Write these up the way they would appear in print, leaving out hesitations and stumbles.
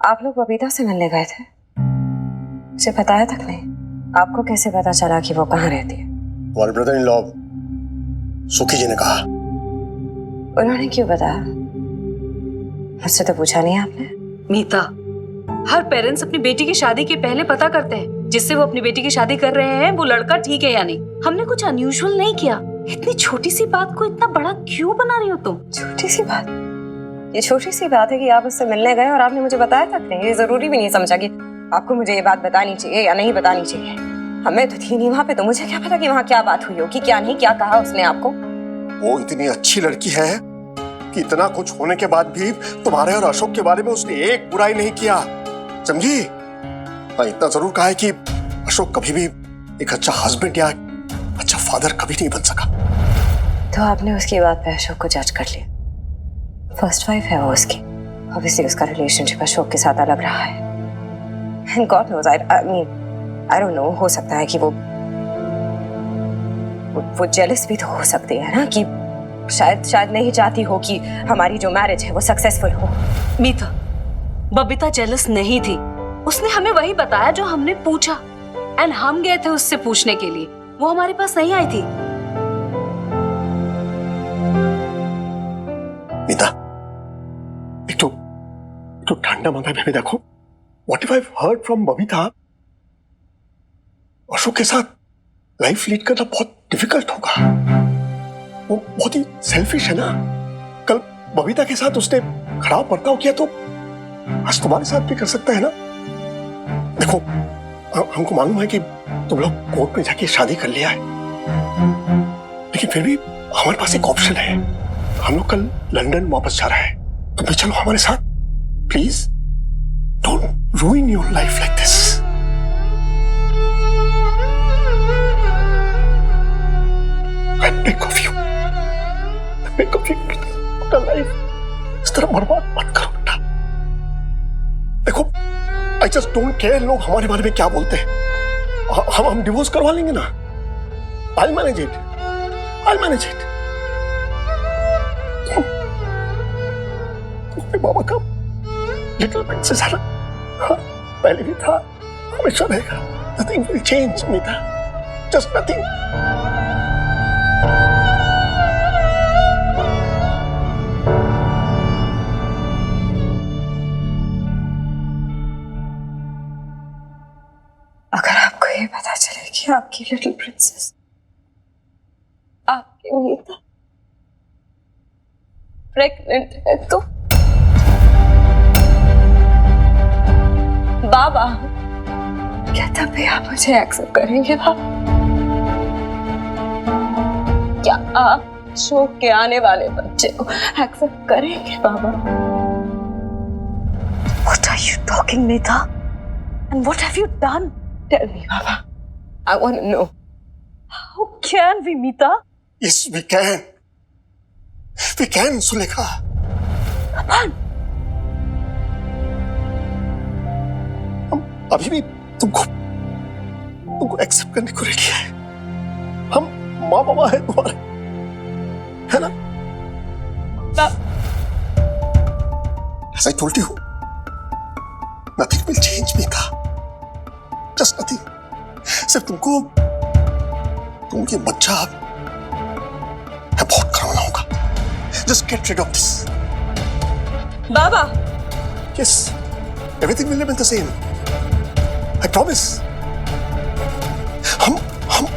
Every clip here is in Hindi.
आप लोग बबीता से मिलने गए थे, मुझे बताया तक नहीं। आपको कैसे पता चला कि वो कहाँ रहती है? तुम्हारे ब्रदर इन लॉ सुखी जी ने कहा। उन्होंने क्यों बताया? मुझसे तो पूछा नहीं आपने। मीता, हर पेरेंट्स अपनी बेटी की शादी के पहले पता करते हैं जिससे वो अपनी बेटी की शादी कर रहे हैं वो लड़का ठीक है या नहीं। हमने कुछ अनयूजुअल नहीं किया। इतनी छोटी सी बात को इतना बड़ा क्यों बना रही हो तुम? छोटी सी बात? ये छोटी सी बात है कि आप उससे मिलने गए और आपने मुझे बताया तक नहीं। ये जरूरी भी नहीं समझा कि आपको मुझे ये बात बतानी चाहिए या नहीं बतानी चाहिए। हमें तो थी नहीं वहां पे, तो मुझे क्या पता कि वहां क्या बात हुई होगी, क्या नहीं, क्या कहा उसने आपको। वो इतनी अच्छी लड़की है कि इतना कुछ होने के बाद भी तुम्हारे और अशोक के बारे में उसने एक बुराई नहीं किया, समझी? हाँ, इतना जरूर कहा है कि अशोक कभी भी एक अच्छा हस्बैंड या अच्छा फादर कभी नहीं बन सका। तो आपने उसकी बात पे अशोक को जज कर लिया? फर्स्ट वाइफ है वो उसकी, ऑब्वियसली उसका रिलेशनशिप अशोक के साथ अलग रहा है। And God knows, I don't know, हो सकता है कि वो जेलस भी तो हो सकती है ना, कि शायद नहीं चाहती हो कि हमारी जो मैरिज है वो सक्सेसफुल हो। मीता, बबीता जेलस नहीं थी। उसने हमें वही बताया जो हमने पूछा, एंड हम गए थे उससे पूछने के लिए। वो हमारे पास नहीं आई थी। मीता, एक तो ठंडा माथा में देखो। What if I've heard from Babita? Ashok के साथ लाइफ लीड करना बहुत डिफिकल्ट होगा। वो बहुत ही सेल्फिश है ना। कल बबीता के साथ उसने खराब बर्ताव किया तो आज तुम्हारे साथ भी कर सकता है ना। देखो, हमको मालूम है कि तुम लोग कोर्ट में जाके शादी कर लिया है, लेकिन फिर भी हमारे पास एक ऑप्शन है। हम लोग कल लंदन वापस जा रहे हैं, तुम भी चलो हमारे साथ। Please don't ruin your life like this. I beg of you. I beg of you. अपना लाइफ इस तरह बर्बाद मत करो बेटा। देखो, I just don't care लोग हमारे बारे में क्या बोलते हैं। हम डिवोर्स करवा लेंगे ना। I'll manage it. I'll manage it. तुम्हारे बाबा का लिटिल प्रिंसेस है ना, पहले भी था, हमेशा रहेगा। Nothing will change, Meeta. Just nothing. अगर आपको ये पता चले कि आपकी लिटिल प्रिंसेस, आपकी मीता प्रेग्नेंट है, तो बाबा, क्या तब भी आप मुझे एक्सेप्ट करेंगे बाबा? क्या आप अशोक के आने वाले बच्चे को एक्सेप्ट करेंगे बाबा? What are you talking, Meeta? And what have you done? Tell me, Baba. I want to know. How can we, Meeta? Yes, we can. We can, Sulekha. अपन अभी भी तुमको एक्सेप्ट करने को रेडी है। हम माँ बाबा है तुम्हारे, है ना? As I told you, nothing will change, Meeta. Just nothing. सिर्फ तुमको बच्चा है बहुत कराना होगा। Just get rid of this. Baba. Yes, everything will remain the same. I promise. हम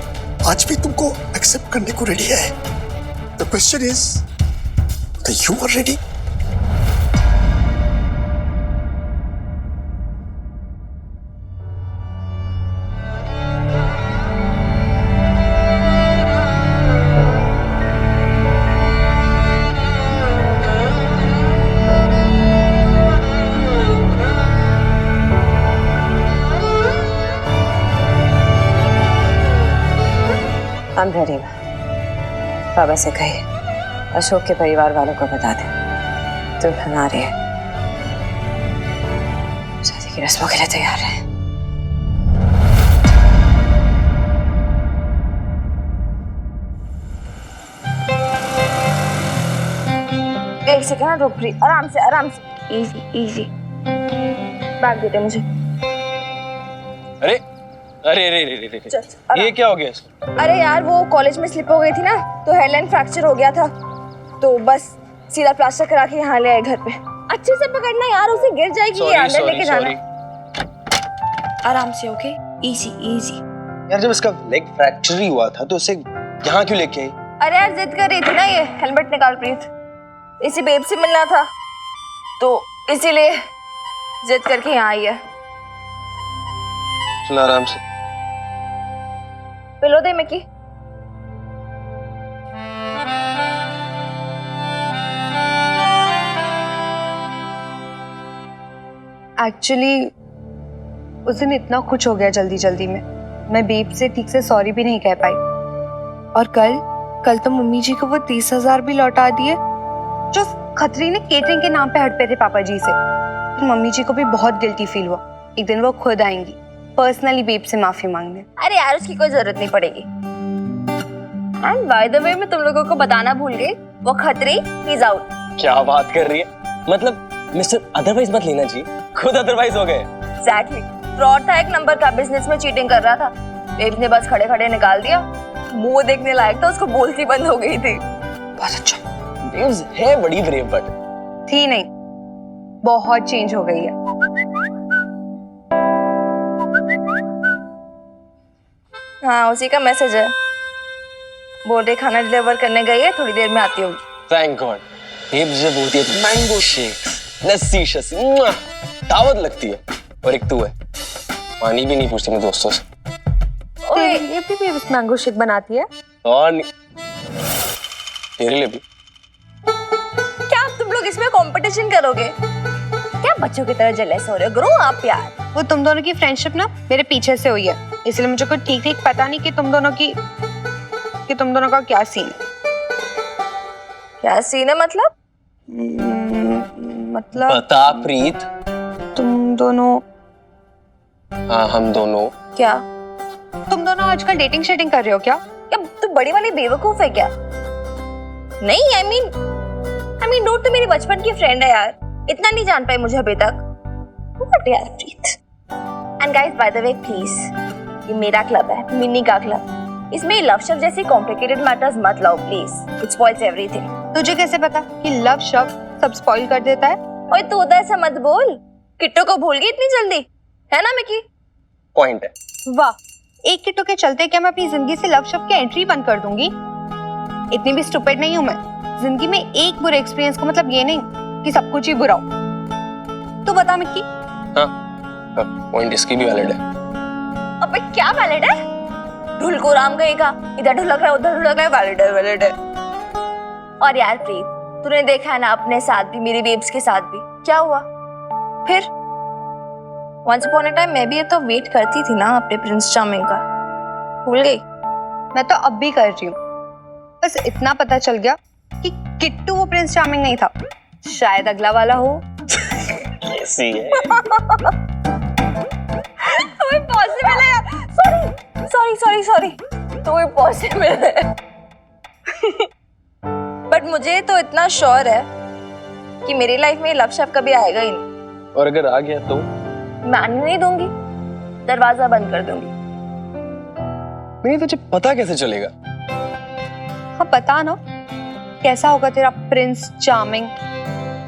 आज भी तुमको एक्सेप्ट करने को रेडी है। The question is, that you are ready? I'm ready. बाबा से कहिए अशोक के परिवार वालों को बता दे दुल्हन आ रही है, शादी की रस्मों के लिए तैयार है। एक सेकंड रुक, आराम से, इजी इजी। बैग देते मुझे। अरे अरे अरे अरे अरे, अरे ये क्या हो गया इसको? अरे यार वो कॉलेज में स्लिप हो गई थी ना, तो हेयरलाइन फ्रैक्चर हो गया था, तो बस सीधा प्लास्टर करा के यहाँ ले आए घर पे। अच्छे से पकड़ना यार, उसे गिर जाएगी, ये अंदर लेके जाना। आराम से, ओके, इजी इजी। यार जब इसका लेग फ्रैक्चर ही हुआ था तो उसे यहाँ क्यों लेके आई? अरे यार जिद कर रही थी ना, ये हेलमेट निकाल प्रीत, इसी बेब से मिलना था तो इसीलिए जिद करके यहाँ आई है। चल आराम से। पिलो दे मिकी। एक्चुअली उस दिन इतना कुछ हो गया जल्दी जल्दी में, मैं बेब से ठीक से सॉरी भी नहीं कह पाई। और कल तो मम्मी जी को वो 30,000 भी लौटा दिए जो खतरी ने केटरिंग के नाम पे हड़पे थे पापा जी से। तो मम्मी जी को भी बहुत गिल्टी फील हुआ। एक दिन वो खुद आएंगी पर्सनली बेब से माफी मांगने। अरे यार उसकी कोई जरूरत नहीं पड़ेगी। एंड बाय द वे मैं तुम लोगों को बताना भूल गई, वो खतरी इज आउट। क्या बात कर रही है? मतलब मिस्टर अदरवाइज मत लेना जी, खुद अदरवाइज हो गए। एग्जैक्टली, फ्रॉड था एक नंबर का, बिजनेस में चीटिंग कर रहा था। बेब ने बस खड़े खड़े निकाल दिया, मुंह देखने लायक था, उसको बोलती बंद हो गई थी। बहुत अच्छा। बेब्स है बड़ी ब्रेव बट थी नहीं, बहुत चेंज हो गई है। हाँ उसी का मैसेज है, बोल रही खाना डिलीवर करने गई है, थोड़ी देर में आती होगी। Thank God. बेब्स जब होती है तो मैंगो शेक्स, लस्सी शस्सी दावत लगती है। और एक तू है, पानी भी नहीं पूछती अपने दोस्तों से। तेरे लिए भी बेब मैंगो शेक बनाती है? और नहीं, तेरे लिए भी। क्या अब तुम लोग इसमें कंपटीशन करोगे? क्या बच्चों की तरह जेलस हो रहे हो? ग्रो अप यार। वो तुम दोनों की फ्रेंडशिप ना मेरे पीछे से हुई है, इसलिए मुझे कुछ ठीक ठीक पता नहीं कि तुम दोनों का क्या सीन है। क्या सीन है मतलब? मतलब पता प्रीत? तुम दोनों, हाँ हम दोनों। क्या तुम दोनों आजकल डेटिंग शेटिंग कर रहे हो क्या? क्या तू बड़ी वाली बेवकूफ है क्या? नहीं, आई मीन डूड तो मेरी बचपन की फ्रेंड है यार, इतना नहीं जान पाई मुझे अभी तक। What यार Preet. And guys by the way please, ये मेरा क्लब है, मिनी का क्लब, इसमें लव शब्द जैसी कॉम्प्लिकेटेड मैटर्स मत लाओ प्लीज, इट स्पॉइल्स एवरीथिंग। तुझे कैसे पता कि लव शब्द सब स्पॉइल कर देता है? ओए तू उधर से मत बोल, किट्टू को भूल गई इतनी जल्दी, है ना मिकी? पॉइंट है। वाह, एक किट्टू के चलते क्या मैं अपनी जिंदगी से लव शब्द की एंट्री बंद कर दूंगी? इतनी भी स्टूपिड नहीं हूं मैं। जिंदगी में एक बुरे एक्सपीरियंस का मतलब ये नहीं कि सब कुछ ही बुरा हो। तू बता मिक्की। हाँ, पॉइंट इसकी भी वैलिड है। अबे क्या वैलिड है? ढुल को राम गएगा, इधर ढुलक रहा है उधर ढुलक रहा है, वैलिड है। और यार प्रीत, तूने देखा है ना अपने साथ भी, मेरी बेब्स के साथ भी क्या हुआ फिर? वंस अपॉन अ टाइम मैं भी ये तो वेट करती थी ना अपने प्रिंस चार्मिंग का, भूल गई? मैं तो अब भी कर रही हूँ, बस इतना पता चल गया कि किट्टू वो प्रिंस चार्मिंग नहीं था, शायद अगला वाला हो। कैसी है? तो इम्पॉसिबल है यार, सॉरी तो इम्पॉसिबल है। बट मुझे तो इतना श्योर है कि मेरी लाइफ में लव शब्द कभी आएगा ही नहीं। और अगर आ गया तो? मैं आने नहीं दूंगी, दरवाजा बंद कर दूंगी। नहीं तुझे पता कैसे चलेगा? हाँ बता ना, कैसा होगा तेरा प्रिंस चार्मिंग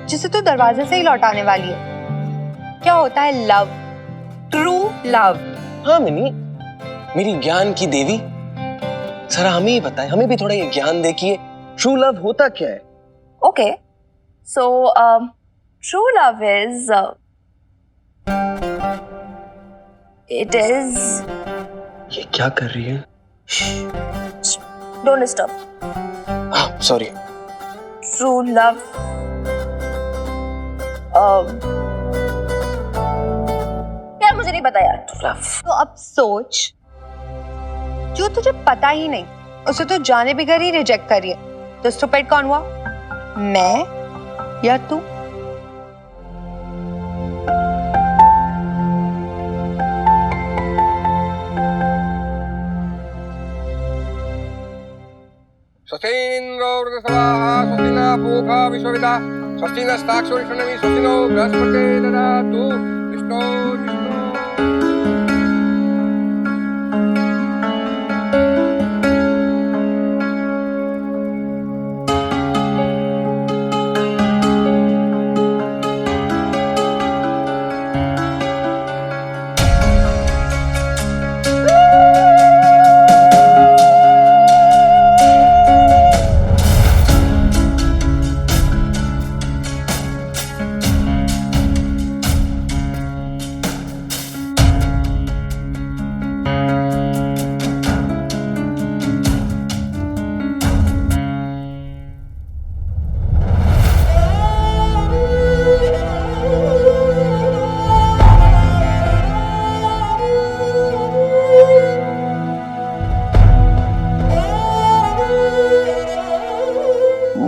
जिसे तू दरवाजे से ही लौटाने वाली है? क्या होता है लव, ट्रू लव? हाँ मिनी, मेरी ज्ञान की देवी, जरा हमें ही बताए, हमें भी थोड़ा ये ज्ञान दे कि ट्रू लव होता क्या है? Okay, so true love is it is, ये क्या कर रही है? Don't disturb. हाँ सॉरी। ट्रू लव यार मुझे नहीं पता यार ट्रू लव। तो अब सोच, जो तुझे पता ही नहीं उसे तो जाने बगैर ही रिजेक्ट करिए, तो स्टूपिड कौन हुआ, मैं या तू? स्वस्तिन्द्रो वृद्धसभाः स्वस्ति न पूषा विश्वविदा स्वस्ति नस्ताक्षो विष्णुवी स्वस्ति नो बृहस्पते ददातु जिसको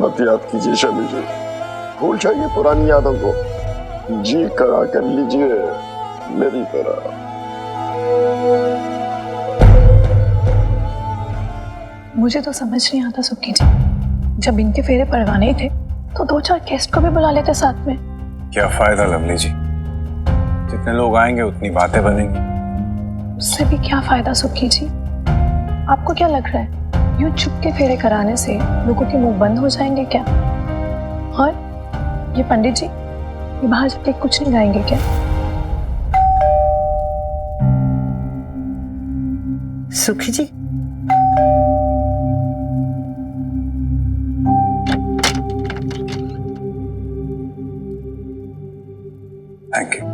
मत याद कीजिए शमी जी, भूल जाइए पुरानी यादों को, जी करा कर लीजिए मेरी तरह। मुझे तो समझ नहीं आता सुक्की जी, जब इनके फेरे परवाने ही थे तो 2-4 गेस्ट को भी बुला लेते साथ में। क्या फायदा लवली जी, जितने लोग आएंगे उतनी बातें बनेंगी। उससे भी क्या फायदा सुक्की जी? आपको क्या लग रहा है यूं चुप के फेरे कराने से लोगों के मुंह बंद हो जाएंगे क्या? और ये पंडित जी ये बाहर जाके कुछ नहीं गाएंगे क्या? सुखी जी, थैंक यू।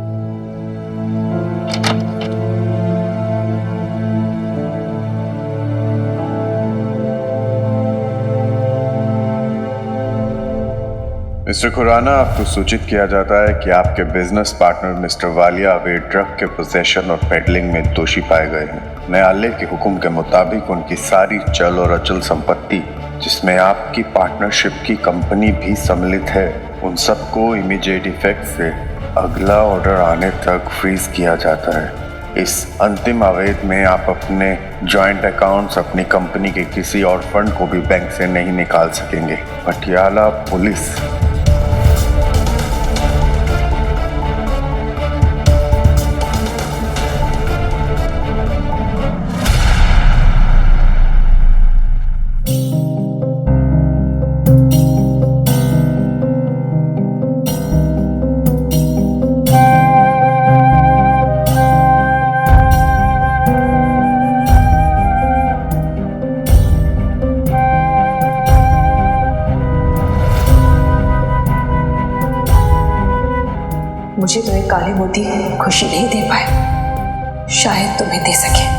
मिस्टर खुराना, आपको सूचित किया जाता है कि आपके बिजनेस पार्टनर मिस्टर वालिया अवैध ड्रग के पोजेशन और पेडलिंग में दोषी पाए गए हैं। न्यायालय के हुक्म के मुताबिक उनकी सारी चल और अचल संपत्ति, जिसमें आपकी पार्टनरशिप की कंपनी भी सम्मिलित है, उन सबको इमीडिएट इफेक्ट से अगला ऑर्डर आने तक फ्रीज किया जाता है। इस अंतिम अवैध में आप अपने जॉइंट अकाउंट्स, अपनी कंपनी के किसी और फंड को भी बैंक से नहीं निकाल सकेंगे। पटियाला पुलिस। मुझे तो एक काले मोती खुशी नहीं दे पाए, शायद तुम्हें दे सके।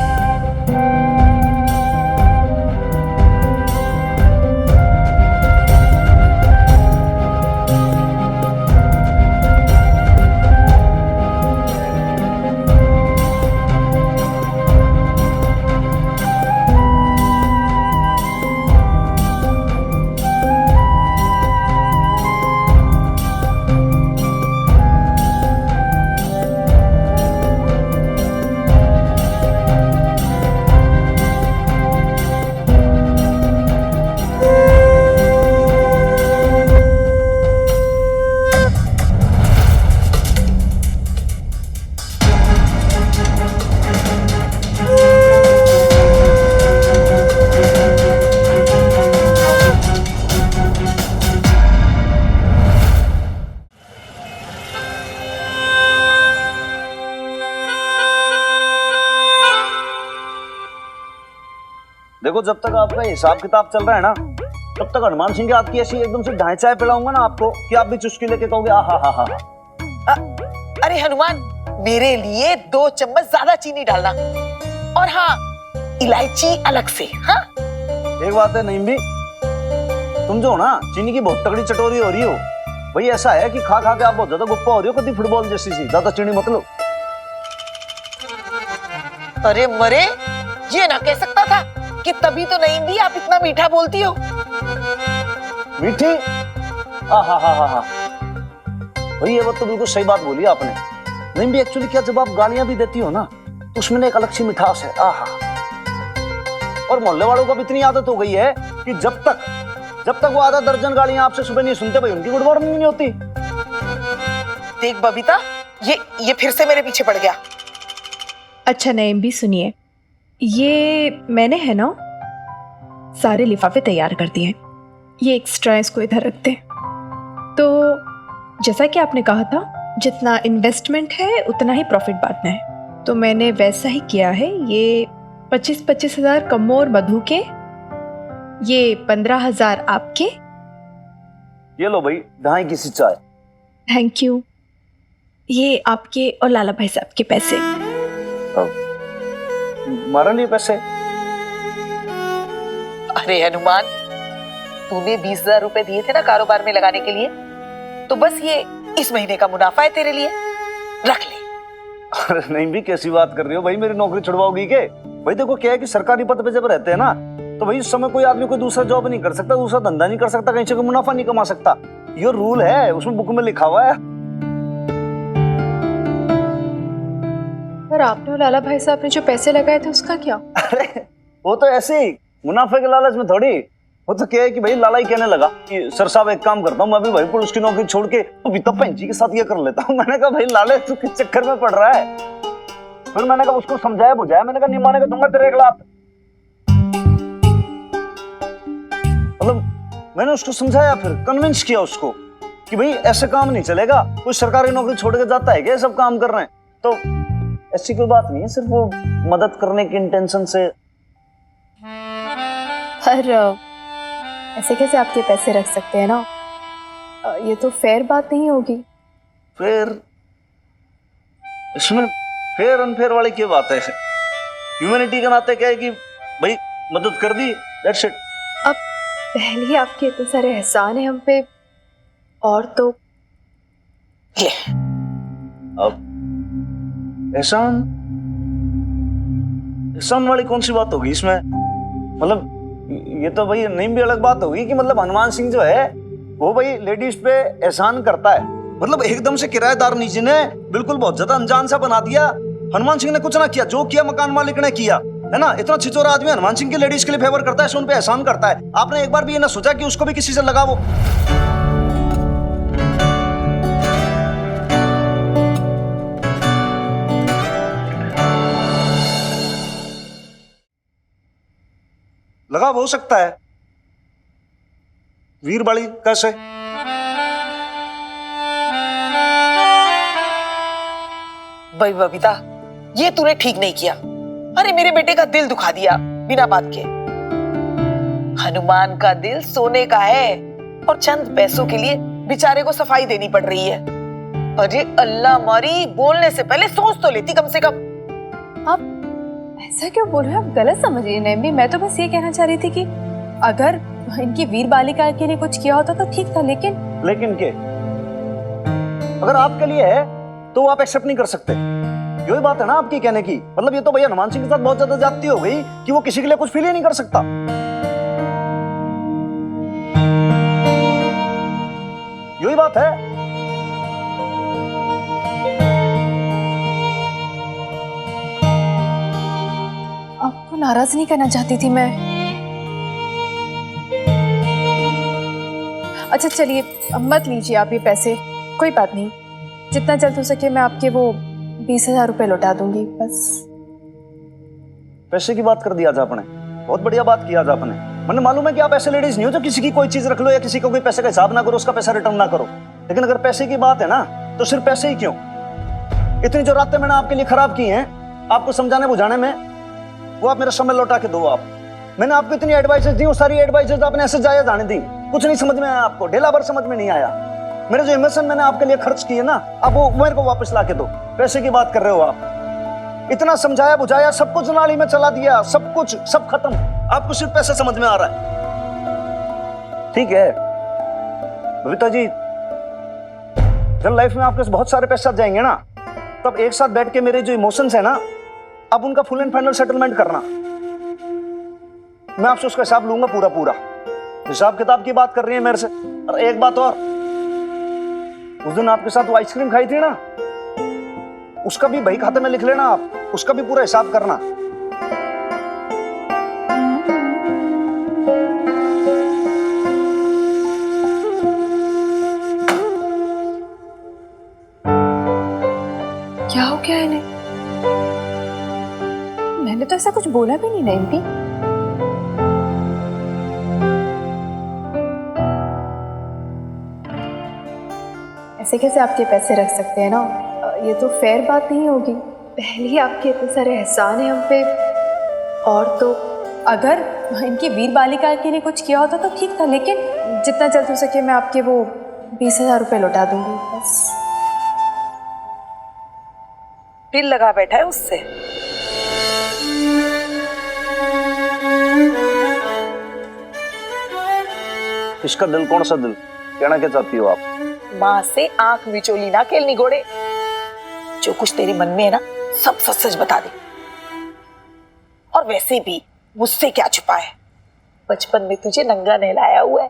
देखो, जब तक आपका हिसाब किताब चल रहा है ना, तब तक हनुमान सिंह याद की ऐसी एकदम से ढाई चाय पिलाऊंगा ना आपको कि आप भी चुस्की लेके कहोगे आ हा हा हा। अरे हनुमान, मेरे लिए 2 चम्मच ज्यादा चीनी डालना, और हाँ, इलायची अलग से। हाँ, एक बात है नईम भी, तुम जो हो ना चीनी की बहुत तगड़ी चटोरी हो रही हो। भाई ऐसा है कि खा खा के आप बहुत ज्यादा गुप्पा हो रही हो, कभी फुटबॉल जैसी सी, ज्यादा चीनी मत लो। अरे मरे, ये ना कह सकता था कि तभी तो नहीं भी आप इतना मीठा बोलती हो। मीठी? हा हा हा हा। भाई ये बात तो बिल्कुल सही बात बोली आपने। नहीं भी एक्चुअली क्या, जब आप गालियां भी देती हो ना तो उसमें एक अलग सी मिठास है। आहा। और मोहल्ले वालों को भी इतनी आदत हो गई है कि जब तक वो आधा दर्जन गालियां आपसे सुबह नहीं सुनते भाई, उनकी गुड मॉर्निंग नहीं होती। देख बबीता, ये फिर से मेरे पीछे पड़ गया। अच्छा नईम भी सुनिए, ये मैंने है ना सारे लिफाफे तैयार कर दिए, ये एक्स्ट्रा इसको इधर रखते हैं। तो जैसा कि आपने कहा था जितना इन्वेस्टमेंट है उतना ही प्रॉफिट बांटना है, तो मैंने वैसा ही किया है। ये 25-25 हजार कम्मो और मधु के, ये 15 हजार आपके। ये लो भाई 2.5 की सी चाय। Thank you. ये आपके और लाला भाई साहब के पैसे। हमारे लिए पैसे? अरे हनुमान, तूने 20,000 रुपए दिए थे ना कारोबार में लगाने के लिए, तो बस ये इस महीने का मुनाफा है तेरे लिए, रख ले। अरे नहीं भी कैसी बात कर रही हो भाई, मेरी नौकरी छुड़वाओगी के? भाई देखो क्या है कि सरकारी पद पे जब रहते हैं ना, तो भाई उस समय कोई आदमी कोई दूसरा जॉब नहीं कर सकता, दूसरा धंधा नहीं कर सकता, कहीं से कोई मुनाफा नहीं कमा सकता। ये रूल है, उसमें बुक में लिखा हुआ है। पर आपने और लाला भाई साहब ने जो पैसे लगाए थे उसका क्या? अरे वो तो ऐसे ही मुनाफे के लालच में थोड़ी, वो तो क्या है कि भाई लाला ही कहने लगा कि सर साहब एक काम करता हूँ, मैं भी भाई पुलिस की नौकरी छोड़ के बबीता बहन जी के साथ ये कर लेता हूँ। मैंने कहा भाई लाले तू किस चक्कर में पड़ रहा है? फिर मैंने कहा उसको समझाया बुझाया, मैंने कहा नहीं मानेगा दूंगा तेरे 1 लाख। मतलब मैंने उसको समझाया, फिर कन्विंस किया उसको कि भाई ऐसे काम नहीं चलेगा, कोई सरकारी नौकरी छोड़ के जाता है क्या सब काम कर रहे हैं? तो ऐसी कोई बात नहीं है, सिर्फ वो मदद करने की इंटेंशन से। पर ऐसे कैसे आपके पैसे रख सकते हैं ना, ये तो फेयर बात नहीं होगी। फिर इसमें फेयर अनफेयर वाली क्या बात है? ह्यूमैनिटी के नाते क्या है कि भाई मदद कर दी, दैट्स इट। अब पहले ही आपके इतने सारे एहसान है हम पे, और तो ले अब एहसान एहसान वाली कौन सी बात होगी इसमें? मतलब ये तो भाई नहीं भी अलग बात होगी कि मतलब हनुमान सिंह जो है वो भाई लेडीज पे एहसान करता है। मतलब एकदम से किराएदार नीचे ने बिल्कुल बहुत ज्यादा अनजान सा बना दिया। हनुमान सिंह ने कुछ ना किया, जो किया मकान मालिक ने किया, है ना? इतना छिचोरा आदमी हनुमान सिंह की लेडीज के लिए फेवर करता है, उन पे एहसान करता है। आपने एक बार भी ये ना सोचा कि उसको भी किसी से लगावो? लगाव हो सकता है, वीर बाड़ी कैसे? भाई बबीता, ये तूने ठीक नहीं किया। अरे मेरे बेटे का दिल दुखा दिया बिना बात के। हनुमान का दिल सोने का है और चंद पैसों के लिए बेचारे को सफाई देनी पड़ रही है। अरे अल्लाह मारी, बोलने से पहले सोच तो लेती कम से कम। आप ऐसा क्यों बोल रहे हैं? आप गलत समझिए नैमी, मैं तो बस ये कहना चाह रही थी कि अगर इनकी वीर बालिका के लिए कुछ किया होता तो ठीक था, लेकिन के अगर आपके लिए है तो आप एक्सेप्ट नहीं कर सकते। यही बात है ना आपकी कहने की। मतलब ये तो भैया हनुमान सिंह के साथ बहुत ज्यादा जाती हो गई कि वो किसी के लिए कुछ फील ही नहीं कर सकता। यही बात है। आपको नाराज नहीं करना चाहती थी मैं। अच्छा चलिए, अब मत लीजिए आप ये पैसे, कोई बात नहीं। जितना जल्द हो सके मैं आपके वो 20,000 रुपए लौटा दूंगी बस। पैसे की बात कर दी आज आपने, बहुत बढ़िया बात की आज आपने। मैंने मालूम है कि आप ऐसे लेडीज नहीं हो जो किसी की कोई चीज रख लो या किसी को कोई पैसे का हिसाब ना करो, उसका पैसा रिटर्न ना करो। लेकिन अगर पैसे की बात है ना, तो सिर्फ पैसे ही क्यों, इतनी जो रातें मैंने आपके लिए खराब की हैं आपको समझाने बुझाने में, वो आप मेरा समय लौटा के दो। आप मैंने आपको इतनी एडवाइसेस दी, वो सारी एडवाइसेस आपने ऐसे जाया जाने दी, कुछ नहीं समझ में आया आपको, ढेला भर समझ में नहीं आया। मेरे जो इमोशन मैंने आपके लिए खर्च किए ना, अब वो मेरे को वापस ला के दो। पैसे की बात कर रहे हो आप, इतना समझाया बुझाया, सब कुछ नाली में चला दिया, सब कुछ सब खत्म, आपको सिर्फ पैसा समझ में आ रहा है। ठीक है बबीता जी, जब लाइफ में आपके बहुत सारे पैसे आ जाएंगे ना, तब एक साथ बैठ के मेरे जो इमोशंस है ना, अब उनका फुल एंड फाइनल सेटलमेंट करना। मैं आपसे उसका हिसाब लूंगा, पूरा पूरा हिसाब किताब की बात कर रही है मेरे से। और एक बात और, उस दिन आपके साथ वो आइसक्रीम खाई थी ना, उसका भी बही खाते में लिख लेना आप, उसका भी पूरा हिसाब करना। क्या हो गया इन्हें? मैंने तो ऐसा कुछ बोला भी नहीं ना इनकी। ऐसे कैसे आपके पैसे रख सकते हैं ना, ये तो फेयर बात नहीं होगी। पहले ही आपके इतने सारे एहसान है हम पे, और तो अगर इनकी वीर बालिका के लिए कुछ किया होता तो ठीक था, लेकिन जितना जल्द हो सके मैं आपके वो 20,000 रुपये लौटा दूंगी बस। दिल लगा बैठा है उससे। इसका दिल कौन सा दिल? कहना क्या चाहती हो आप? माँ से आंख विचोली ना खेलनी घोड़े। जो कुछ तेरे मन में है ना, सब सच सच बता दे। और वैसे भी मुझसे क्या छुपा है, बचपन में तुझे नंगा नहलाया हुआ है।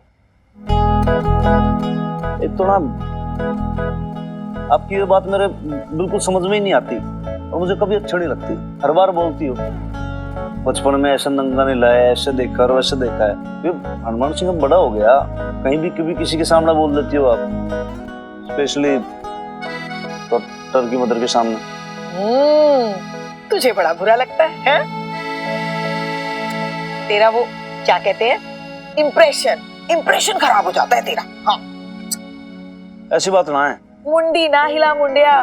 एक तो ना आपकी ये बात मेरे बिल्कुल समझ में ही नहीं आती और मुझे कभी अच्छी नहीं लगती। हर बार बोलती हो बचपन में ऐसा नंगा नहीं लाया, ऐसे देखा और वैसे देखा है। ये हनुमान सिंह बड़ा हो गया, कहीं भी कभी किसी के सामने बोल देती हो आप, स्पेशली डॉक्टर की मदर के सामने। तुझे बड़ा बुरा लगता है? तेरा वो क्या कहते हैं, इम्प्रेशन खराब हो जाता है तेरा। हाँ, ऐसी बात ना है। मुंडी ना हिला मुंडिया,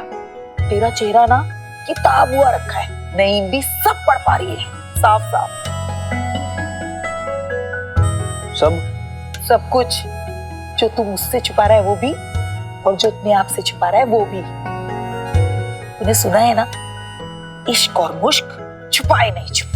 तेरा चेहरा ना किताब हुआ रखा है, नहीं भी सब पढ़ पा रही है साफ साफ। सब कुछ जो तू मुझसे छुपा रहा है वो भी, और जो अपने आप से छुपा रहा है वो भी। तूने सुना है ना, इश्क और मुश्क छुपाए नहीं छुपते।